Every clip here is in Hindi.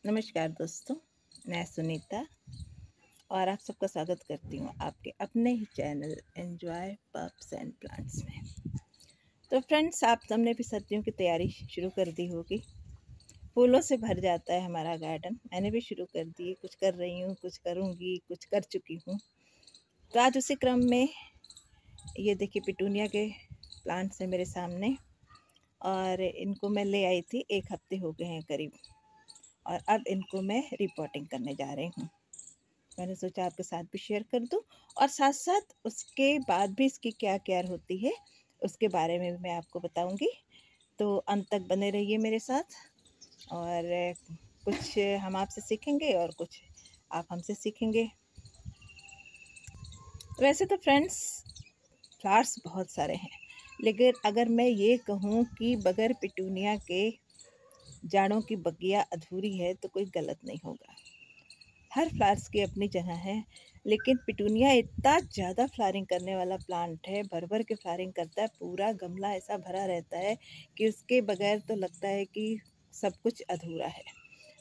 नमस्कार दोस्तों, मैं सुनीता और आप सबका स्वागत करती हूँ आपके अपने ही channel enjoy pubs and plants में। तो फ्रेंड्स, आप सबने भी सर्दियों की तैयारी शुरू कर दी होगी। फूलों से भर जाता है हमारा गार्डन। मैंने भी शुरू कर दी, कुछ कर रही हूँ, कुछ करूँगी, कुछ कर चुकी हूँ। तो आज उसी क्रम में ये देखिए पिटूनिया के प्लांट्स हैं मेरे सामने और इनको मैं ले आई थी, 1 हफ्ते हो गए हैं करीब, और अब इनको मैं रिपोर्टिंग करने जा रही हूँ। मैंने सोचा आपके साथ भी शेयर कर दूं और साथ साथ उसके बाद भी इसकी क्या केयर होती है उसके बारे में भी मैं आपको बताऊंगी। तो अंत तक बने रहिए मेरे साथ और कुछ हम आपसे सीखेंगे और कुछ आप हमसे सीखेंगे। वैसे तो फ्रेंड्स, फ्लावर्स बहुत सारे हैं, लेकिन अगर मैं ये कहूँ कि बगैर पिटूनिया के जाड़ों की बगिया अधूरी है तो कोई गलत नहीं होगा। हर फ्लावर्स की अपनी जगह है, लेकिन पिटूनिया इतना ज़्यादा फ्लावरिंग करने वाला प्लांट है, भर भर के फ्लावरिंग करता है। पूरा गमला ऐसा भरा रहता है कि उसके बगैर तो लगता है कि सब कुछ अधूरा है।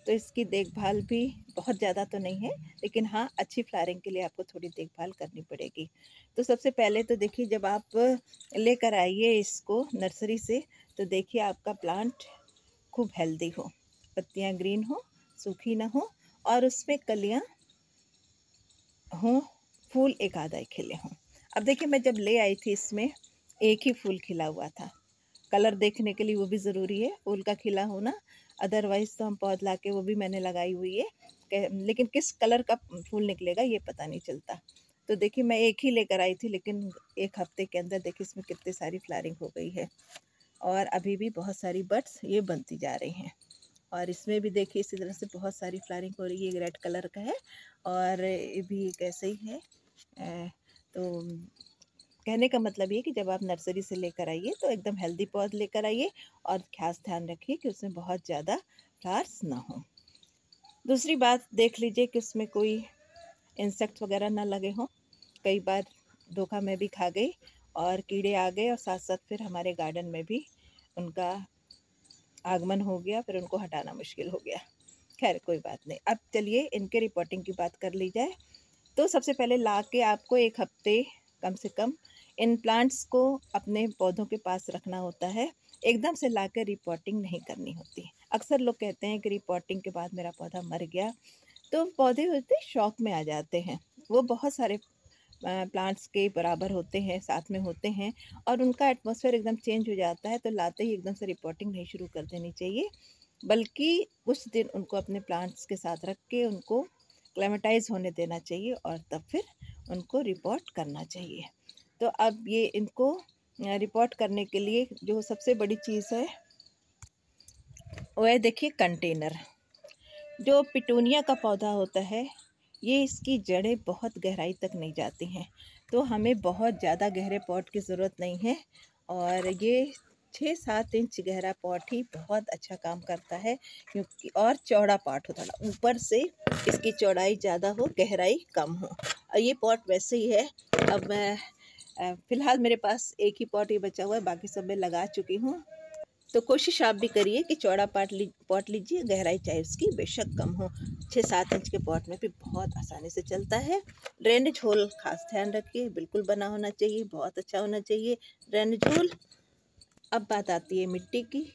तो इसकी देखभाल भी बहुत ज़्यादा तो नहीं है, लेकिन हाँ, अच्छी फ्लावरिंग के लिए आपको थोड़ी देखभाल करनी पड़ेगी। तो सबसे पहले तो देखिए, जब आप लेकर आइए इसको नर्सरी से, तो देखिए आपका प्लांट खूब हेल्दी हो, पत्तियाँ ग्रीन हो, सूखी ना हो और उसमें कलियाँ हों, फूल एक आधा ही खिले हों। अब देखिए, मैं जब ले आई थी इसमें एक ही फूल खिला हुआ था। कलर देखने के लिए वो भी ज़रूरी है, फूल का खिला होना। अदरवाइज़ तो हम पौध ला के वो भी मैंने लगाई हुई है, लेकिन किस कलर का फूल निकलेगा ये पता नहीं चलता। तो देखिए, मैं एक ही लेकर आई थी, लेकिन 1 हफ्ते के अंदर देखिए इसमें कितनी सारी फ्लावरिंग हो गई है और अभी भी बहुत सारी बड्स ये बनती जा रही हैं। और इसमें भी देखिए इसी तरह से बहुत सारी फ्लावरिंग हो रही है। ये रेड कलर का है और ये भी एक ऐसे ही है। तो कहने का मतलब ये कि जब आप नर्सरी से लेकर आइए तो एकदम हेल्दी पौध लेकर आइए और खास ध्यान रखिए कि उसमें बहुत ज़्यादा फ्लावर्स ना हो। दूसरी बात देख लीजिए कि उसमें कोई इंसेक्ट्स वगैरह ना लगे हों। कई बार धोखा मैं भी खा गई और कीड़े आ गए और साथ साथ फिर हमारे गार्डन में भी उनका आगमन हो गया, फिर उनको हटाना मुश्किल हो गया। खैर कोई बात नहीं। अब चलिए इनके रिपोर्टिंग की बात कर ली जाए। तो सबसे पहले ला के आपको 1 हफ्ते कम से कम इन प्लांट्स को अपने पौधों के पास रखना होता है। एकदम से ला कर रिपोर्टिंग नहीं करनी होती। अक्सर लोग कहते हैं कि रिपोर्टिंग के बाद मेरा पौधा मर गया, तो पौधे होते शौक में आ जाते हैं। वो बहुत सारे प्लांट्स के बराबर होते हैं, साथ में होते हैं और उनका एटमॉस्फेयर एकदम चेंज हो जाता है, तो लाते ही एकदम से रिपोर्टिंग नहीं शुरू कर देनी चाहिए, बल्कि कुछ दिन उनको अपने प्लांट्स के साथ रख के उनको क्लेमेटाइज होने देना चाहिए और तब फिर उनको रिपोर्ट करना चाहिए। तो अब ये इनको रिपोर्ट करने के लिए जो सबसे बड़ी चीज़ है वो है, देखिए कंटेनर। जो पिटूनिया का पौधा होता है, ये इसकी जड़ें बहुत गहराई तक नहीं जाती हैं, तो हमें बहुत ज़्यादा गहरे पॉट की ज़रूरत नहीं है और ये 6-7 इंच गहरा पॉट ही बहुत अच्छा काम करता है, क्योंकि और चौड़ा पॉट हो, थोड़ा ऊपर से इसकी चौड़ाई ज़्यादा हो, गहराई कम हो। और ये पॉट वैसे ही है। अब मैं फ़िलहाल मेरे पास एक ही पॉट ये बचा हुआ है, बाकी सब मैं लगा चुकी हूँ। तो कोशिश आप भी करिए कि चौड़ा पॉट लीजिए, गहराई चाहे उसकी बेशक कम हो। 6-7 इंच के पॉट में भी बहुत आसानी से चलता है। ड्रेनेज होल खास ध्यान रखिए, बिल्कुल बना होना चाहिए, बहुत अच्छा होना चाहिए ड्रेनेज होल। अब बात आती है मिट्टी की।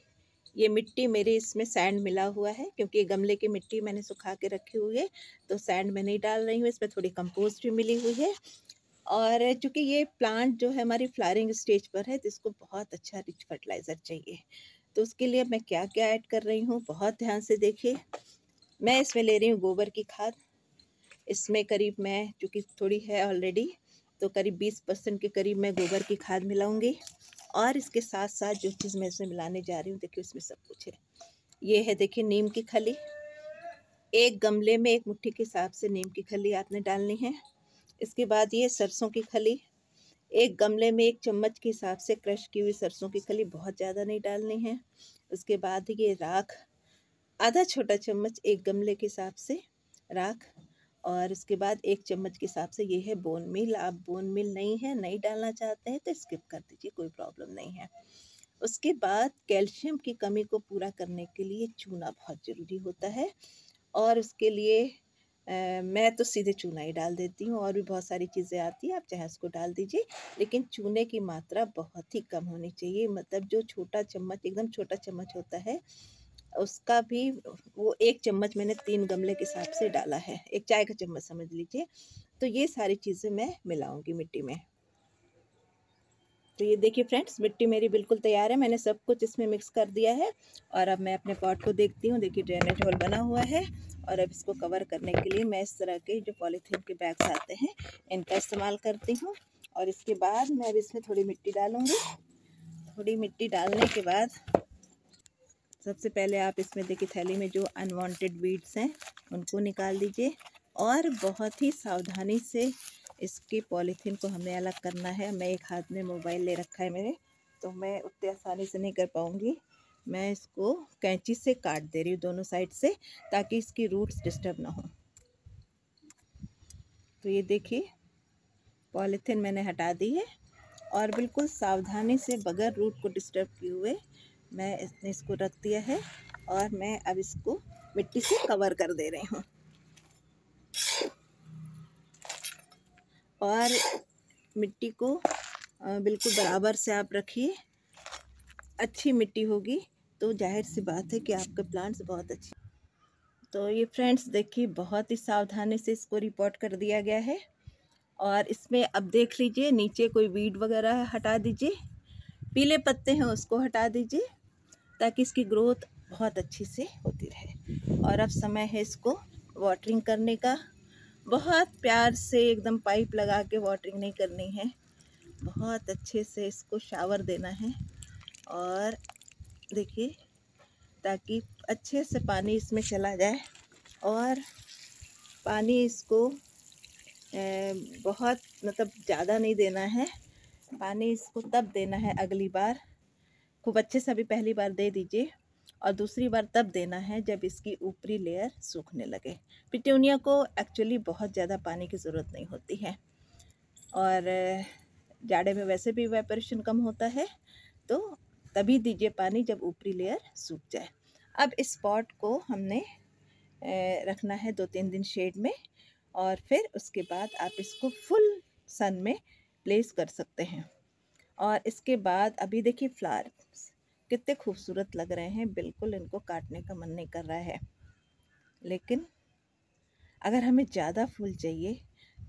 ये मिट्टी मेरे इसमें सैंड मिला हुआ है, क्योंकि ये गमले की मिट्टी मैंने सुखा के रखी हुई है, तो सैंड मैं नहीं डाल रही हूँ। इसमें थोड़ी कंपोस्ट भी मिली हुई है और चूँकि ये प्लांट जो है हमारी फ्लावरिंग स्टेज पर है, तो इसको बहुत अच्छा रिच फर्टिलाइज़र चाहिए। तो उसके लिए मैं क्या-क्या ऐड कर रही हूँ, बहुत ध्यान से देखिए। मैं इसमें ले रही हूँ गोबर की खाद। इसमें करीब मैं, चूँकि थोड़ी है ऑलरेडी, तो करीब 20% के करीब मैं गोबर की खाद मिलाऊँगी और इसके साथ-साथ जो चीज़ मैं इसमें मिलाने जा रही हूँ, देखिए उसमें सब कुछ है। ये है देखिए नीम की खली। एक गमले में 1 मुट्ठी के हिसाब से नीम की खली आपने डालनी है। इसके बाद ये सरसों की खली, एक गमले में 1 चम्मच के हिसाब से क्रश की हुई सरसों की खली, बहुत ज़्यादा नहीं डालनी है। उसके बाद ये राख, आधा छोटा चम्मच एक गमले के हिसाब से राख और उसके बाद 1 चम्मच के हिसाब से ये है बोन मील। आप बोन मील नहीं है, नहीं डालना चाहते हैं तो स्किप कर दीजिए, कोई प्रॉब्लम नहीं है। उसके बाद कैल्शियम की कमी को पूरा करने के लिए चूना बहुत ज़रूरी होता है और उसके लिए मैं तो सीधे चूना ही डाल देती हूँ, और भी बहुत सारी चीज़ें आती हैं, आप चाहे उसको डाल दीजिए, लेकिन चूने की मात्रा बहुत ही कम होनी चाहिए। मतलब जो छोटा चम्मच, एकदम छोटा चम्मच होता है, उसका भी वो 1 चम्मच मैंने 3 गमले के हिसाब से डाला है, 1 चाय का चम्मच समझ लीजिए। तो ये सारी चीज़ें मैं मिलाऊँगी मिट्टी में। तो ये देखिए फ्रेंड्स, मिट्टी मेरी बिल्कुल तैयार है, मैंने सब कुछ इसमें मिक्स कर दिया है। और अब मैं अपने पॉट को देखती हूँ, देखिए ड्रेनेज होल बना हुआ है। और अब इसको कवर करने के लिए मैं इस तरह के जो पॉलीथीन के बैग्स आते हैं, इनका इस्तेमाल करती हूँ। और इसके बाद मैं अब इसमें थोड़ी मिट्टी डालूँगी। थोड़ी मिट्टी डालने के बाद सबसे पहले आप इसमें देखिए थैली में जो अनवांटेड वीड्स हैं उनको निकाल दीजिए, और बहुत ही सावधानी से इसकी पॉलीथीन को हमें अलग करना है। मैं एक हाथ में मोबाइल ले रखा है मेरे, तो मैं उतनी आसानी से नहीं कर पाऊँगी। मैं इसको कैंची से काट दे रही हूँ दोनों साइड से, ताकि इसकी रूट्स डिस्टर्ब ना हो। तो ये देखिए पॉलीथीन मैंने हटा दी है, और बिल्कुल सावधानी से बगैर रूट को डिस्टर्ब किए हुए मैं इसको रख दिया है। और मैं अब इसको मिट्टी से कवर कर दे रही हूँ। और मिट्टी को बिल्कुल बराबर से आप रखिए। अच्छी मिट्टी होगी तो जाहिर सी बात है कि आपके प्लांट्स बहुत अच्छे। तो ये फ्रेंड्स देखिए, बहुत ही सावधानी से इसको रिपोर्ट कर दिया गया है। और इसमें अब देख लीजिए, नीचे कोई वीड वगैरह हटा दीजिए, पीले पत्ते हैं उसको हटा दीजिए, ताकि इसकी ग्रोथ बहुत अच्छी से होती रहे। और अब समय है इसको वाटरिंग करने का। बहुत प्यार से एकदम पाइप लगा के वाटरिंग नहीं करनी है, बहुत अच्छे से इसको शावर देना है। और देखिए, ताकि अच्छे से पानी इसमें चला जाए। और पानी इसको बहुत मतलब ज़्यादा नहीं देना है। पानी इसको तब देना है अगली बार, खूब अच्छे से अभी पहली बार दे दीजिए, और दूसरी बार तब देना है जब इसकी ऊपरी लेयर सूखने लगे। पिटूनिया को एक्चुअली बहुत ज़्यादा पानी की ज़रूरत नहीं होती है, और जाड़े में वैसे भी इवेपोरेशन कम होता है, तो तभी दीजिए पानी जब ऊपरी लेयर सूख जाए। अब इस पॉट को हमने रखना है 2-3 दिन शेड में, और फिर उसके बाद आप इसको फुल सन में प्लेस कर सकते हैं। और इसके बाद अभी देखिए फ्लावर कितने खूबसूरत लग रहे हैं, बिल्कुल इनको काटने का मन नहीं कर रहा है। लेकिन अगर हमें ज़्यादा फूल चाहिए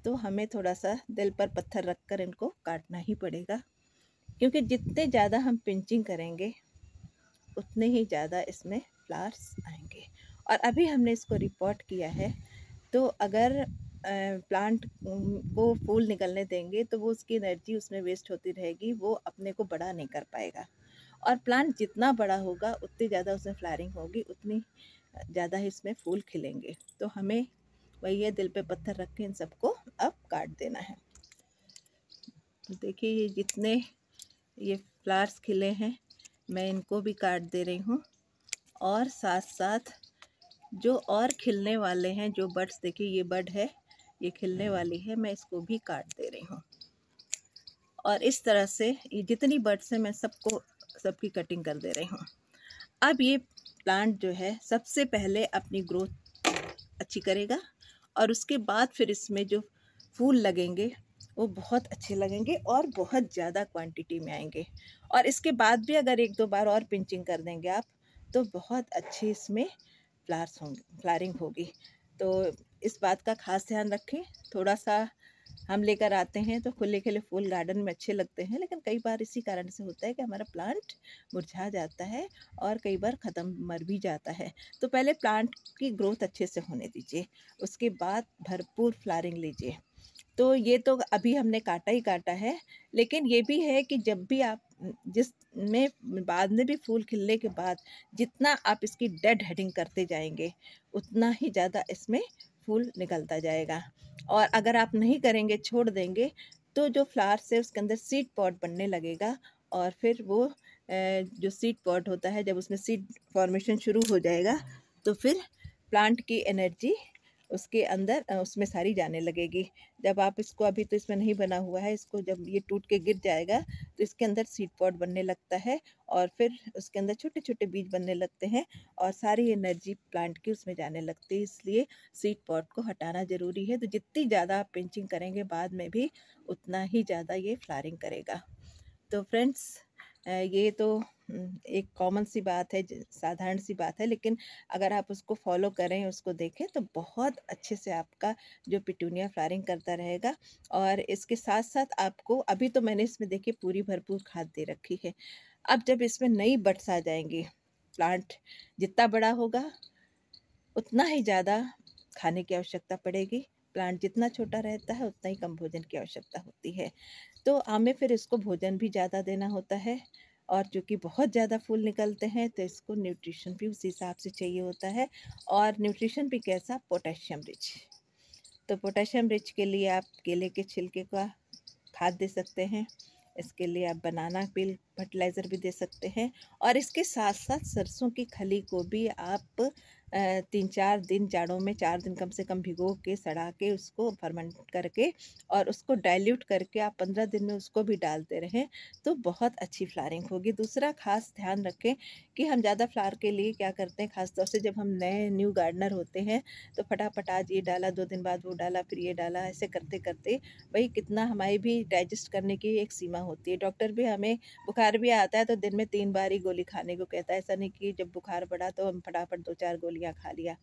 तो हमें थोड़ा सा दिल पर पत्थर रख कर इनको काटना ही पड़ेगा, क्योंकि जितने ज़्यादा हम पिंचिंग करेंगे उतने ही ज़्यादा इसमें फ्लावर्स आएंगे। और अभी हमने इसको रिपोर्ट किया है, तो अगर प्लांट को फूल निकलने देंगे तो वो उसकी एनर्जी उसमें वेस्ट होती रहेगी, वो अपने को बड़ा नहीं कर पाएगा। और प्लांट जितना बड़ा होगा उतनी ज़्यादा उसमें फ्लावरिंग होगी, उतनी ज़्यादा ही इसमें फूल खिलेंगे। तो हमें वही है, दिल पे पत्थर रख के इन सबको अब काट देना है। तो देखिए, ये जितने ये फ्लावर्स खिले हैं मैं इनको भी काट दे रही हूँ, और साथ साथ जो और खिलने वाले हैं, जो बड्स देखिए ये बड है, ये खिलने वाली है, मैं इसको भी काट दे रही हूँ। और इस तरह से ये जितनी बड्स हैं मैं सबकी कटिंग कर दे रही हूँ। अब ये प्लांट जो है सबसे पहले अपनी ग्रोथ अच्छी करेगा, और उसके बाद फिर इसमें जो फूल लगेंगे वो बहुत अच्छे लगेंगे और बहुत ज़्यादा क्वांटिटी में आएंगे। और इसके बाद भी अगर 1-2 बार और पिंचिंग कर देंगे आप, तो बहुत अच्छी इसमें फ्लावरिंग होगी। तो इस बात का खास ध्यान रखें। थोड़ा सा हम लेकर आते हैं तो खुले खिले फूल गार्डन में अच्छे लगते हैं, लेकिन कई बार इसी कारण से होता है कि हमारा प्लांट मुरझा जाता है, और कई बार ख़त्म मर भी जाता है। तो पहले प्लांट की ग्रोथ अच्छे से होने दीजिए, उसके बाद भरपूर फ्लावरिंग लीजिए। तो ये तो अभी हमने काटा ही काटा है, लेकिन ये भी है कि जब भी आप जिसमें बाद में भी फूल खिलने के बाद जितना आप इसकी डेड हेडिंग करते जाएंगे, उतना ही ज़्यादा इसमें फूल निकलता जाएगा। और अगर आप नहीं करेंगे, छोड़ देंगे, तो जो फ्लावर्स है उसके अंदर सीड पॉड बनने लगेगा, और फिर वो जो सीड पॉड होता है, जब उसमें सीड फॉर्मेशन शुरू हो जाएगा, तो फिर प्लांट की एनर्जी उसके अंदर उसमें सारी जाने लगेगी। जब आप इसको, अभी तो इसमें नहीं बना हुआ है, इसको जब ये टूट के गिर जाएगा तो इसके अंदर सीड पॉड बनने लगता है और फिर उसके अंदर छोटे-छोटे बीज बनने लगते हैं और सारी एनर्जी प्लांट की उसमें जाने लगती है। इसलिए सीड पॉड को हटाना ज़रूरी है। तो जितनी ज़्यादा आप पिंचिंग करेंगे बाद में भी, उतना ही ज़्यादा ये फ्लावरिंग करेगा। तो फ्रेंड्स, ये तो एक कॉमन सी बात है, साधारण सी बात है, लेकिन अगर आप उसको फॉलो करें, उसको देखें, तो बहुत अच्छे से आपका जो पिटूनिया फ्लावरिंग करता रहेगा। और इसके साथ साथ आपको, अभी तो मैंने इसमें देखिए पूरी भरपूर खाद दे रखी है। अब जब इसमें नई बड्स आ जाएंगी, प्लांट जितना बड़ा होगा उतना ही ज़्यादा खाने की आवश्यकता पड़ेगी। प्लांट जितना छोटा रहता है उतना ही कम भोजन की आवश्यकता होती है। तो हमें फिर इसको भोजन भी ज़्यादा देना होता है और चूँकि बहुत ज़्यादा फूल निकलते हैं तो इसको न्यूट्रिशन भी उस हिसाब से चाहिए होता है। और न्यूट्रिशन भी कैसा? Potassium rich. तो पोटेशियम रिच के लिए आप केले के छिलके का खाद दे सकते हैं। इसके लिए आप बनाना पील फर्टिलाइज़र भी दे सकते हैं और इसके साथ साथ सरसों की खली को भी आप 3-4 दिन, जाड़ों में 4 दिन कम से कम भिगो के, सड़ा के, उसको फर्मेंट करके और उसको डाइल्यूट करके आप 15 दिन में उसको भी डालते रहें, तो बहुत अच्छी फ्लावरिंग होगी। दूसरा ख़ास ध्यान रखें कि हम ज़्यादा फ्लावर के लिए क्या करते हैं, ख़ास तौर से जब हम नए न्यू गार्डनर होते हैं, तो फटाफट आज ये डाला, 2 दिन बाद वो डाला, फिर ये डाला, ऐसे करते-करते वही कितना, हमारी भी डाइजेस्ट करने की एक सीमा होती है। डॉक्टर भी हमें, बुखार भी आता है तो दिन में 3 बार ही गोली खाने को कहता है। ऐसा नहीं कि जब बुखार बढ़ा तो हम फटाफट 2-4 गोलियाँ खा लिया।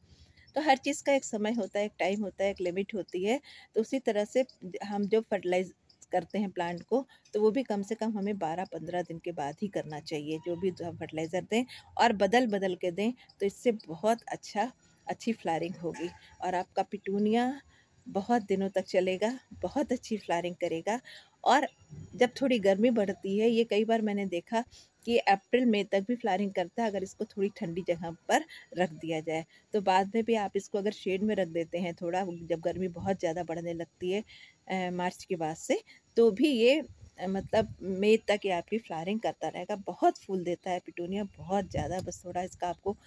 तो हर चीज़ का एक समय होता है, एक टाइम होता है, एक लिमिट होती है। तो उसी तरह से हम जो फर्टिलाइज़ करते हैं प्लांट को, तो वो भी कम से कम हमें 12-15 दिन के बाद ही करना चाहिए। जो भी हम फर्टिलाइज़र दें और बदल-बदल के दें, तो इससे बहुत अच्छी फ्लावरिंग होगी और आपका पिटूनिया बहुत दिनों तक चलेगा, बहुत अच्छी फ्लावरिंग करेगा। और जब थोड़ी गर्मी बढ़ती है, ये कई बार मैंने देखा कि अप्रैल मई तक भी फ्लावरिंग करता है, अगर इसको थोड़ी ठंडी जगह पर रख दिया जाए। तो बाद में भी आप इसको अगर शेड में रख देते हैं थोड़ा, जब गर्मी बहुत ज़्यादा बढ़ने लगती है मार्च के बाद से, तो भी ये मतलब मई तक ये आपकी फ्लावरिंग करता रहेगा। बहुत फूल देता है पिटूनिया, बहुत ज़्यादा। बस थोड़ा इसका आपको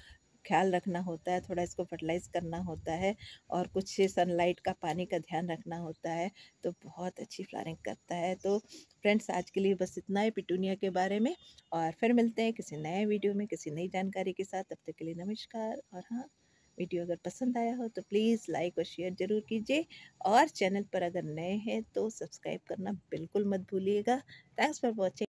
ख्याल रखना होता है, थोड़ा इसको फर्टिलाइज़ करना होता है और कुछ सनलाइट का, पानी का ध्यान रखना होता है, तो बहुत अच्छी फ्लावरिंग करता है। तो फ्रेंड्स, आज के लिए बस इतना है पिटूनिया के बारे में और फिर मिलते हैं किसी नए वीडियो में, किसी नई जानकारी के साथ। तब तक के लिए नमस्कार। और हाँ, वीडियो अगर पसंद आया हो तो प्लीज़ लाइक और शेयर ज़रूर कीजिए और चैनल पर अगर नए हैं तो सब्सक्राइब करना बिल्कुल मत भूलिएगा। Thanks for watching.